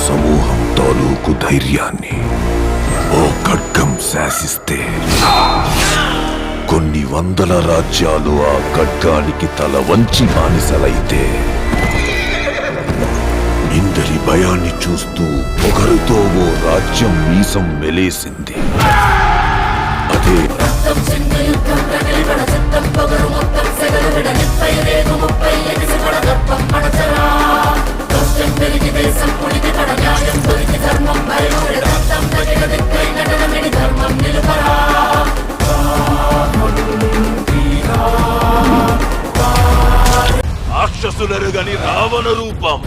సమూహం తాలూకు ధైర్యాన్ని ఓ ఖడ్గం శాసిస్తే కొన్ని వందల రాజ్యాలు ఆ ఖడ్గానికి తల వంచి బానిసలైతే ఇందరి భయాన్ని చూస్తూ పొగరుతో ఓ రాజ్యం మీసం మెలేసింది. అదే రాక్షసులరుగని రావణ రూపం.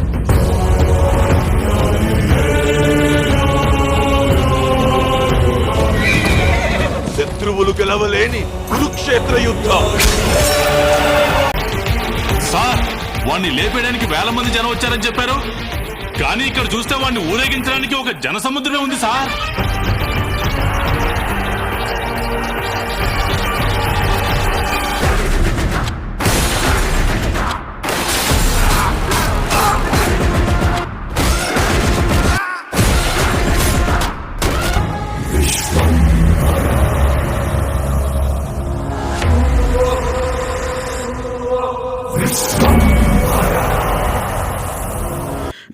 శత్రువులు గెలవలేని కురుక్షేత్ర యుద్ధం. సార్, వాణ్ణి లేపేయడానికి వేల మంది జనం వచ్చారని చెప్పారు, కానీ ఇక్కడ చూస్తే వాణ్ణి ఊరేగించడానికి ఒక జనసముద్రమే ఉంది సార్.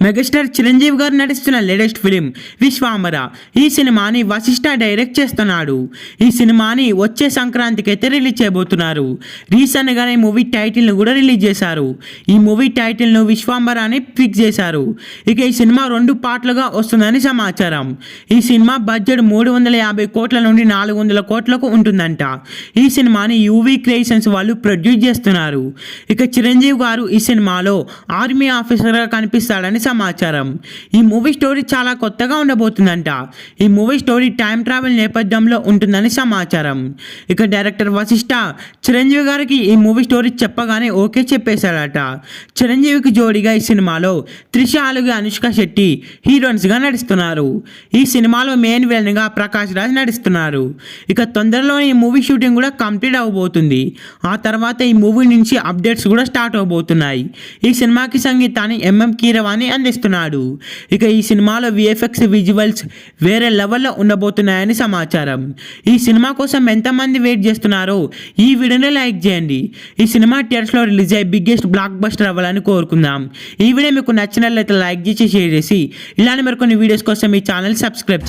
మెగాస్టార్ చిరంజీవి గారు నటిస్తున్న లేటెస్ట్ ఫిలిం విశ్వాంబర. ఈ సినిమాని వశిష్ఠ డైరెక్ట్ చేస్తున్నాడు. ఈ సినిమాని వచ్చే సంక్రాంతికి అయితే రిలీజ్ చేయబోతున్నారు. రీసెంట్గానే మూవీ టైటిల్ను కూడా రిలీజ్ చేశారు. ఈ మూవీ టైటిల్ను విశ్వాంబర అని ఫిక్స్ చేశారు. ఇక ఈ సినిమా 2 పార్ట్లుగా వస్తుందని సమాచారం. ఈ సినిమా బడ్జెట్ 350 కోట్ల నుండి 400 కోట్లకు ఉంటుందంట. ఈ సినిమాని యూవీ క్రియేషన్స్ వాళ్ళు ప్రొడ్యూస్ చేస్తున్నారు. ఇక చిరంజీవి గారు ఈ సినిమాలో ఆర్మీ ఆఫీసర్గా కనిపిస్తాడని సమాచారం. ఈ మూవీ స్టోరీ చాలా కొత్తగా ఉండబోతుందంట. ఈ మూవీ స్టోరీ టైం ట్రావెల్ నేపథ్యంలో ఉంటుందని సమాచారం. ఇక డైరెక్టర్ వశిష్ఠ చిరంజీవి గారికి ఈ మూవీ స్టోరీ చెప్పగానే ఓకే చెప్పేశాడట. చిరంజీవికి జోడీగా ఈ సినిమాలో త్రిష, అలాగే అనుష్క శెట్టి హీరోయిన్స్గా నడుస్తున్నారు. ఈ సినిమాలో మెయిన్ విలన్గా ప్రకాష్ రాజ్ నడుస్తున్నారు. ఇక తొందరలోనే ఈ మూవీ షూటింగ్ కూడా కంప్లీట్ అవబోతుంది. ఆ తర్వాత ఈ మూవీ నుంచి అప్డేట్స్ కూడా స్టార్ట్ అవబోతున్నాయి. ఈ సినిమాకి సంగీతాన్ని ఎంఎం కీరవాణి అందిస్తున్నాడు. ఇక ఈ సినిమాలో విఎఫ్ఎక్స్ విజువల్స్ వేరే లెవెల్లో ఉండబోతున్నాయని సమాచారం. ఈ సినిమా కోసం ఎంతమంది వెయిట్ చేస్తున్నారో ఈ వీడియోని లైక్ చేయండి. ఈ సినిమా థియేటర్స్లో రిలీజ్ అయ్యి బిగ్గెస్ట్ బ్లాక్ బస్టర్ అవ్వాలని కోరుకుందాం. ఈ వీడియో మీకు నచ్చినట్లయితే లైక్ చేసి షేర్ చేసి ఇలాంటి మరికొన్ని వీడియోస్ కోసం ఈ ఛానల్ సబ్స్క్రైబ్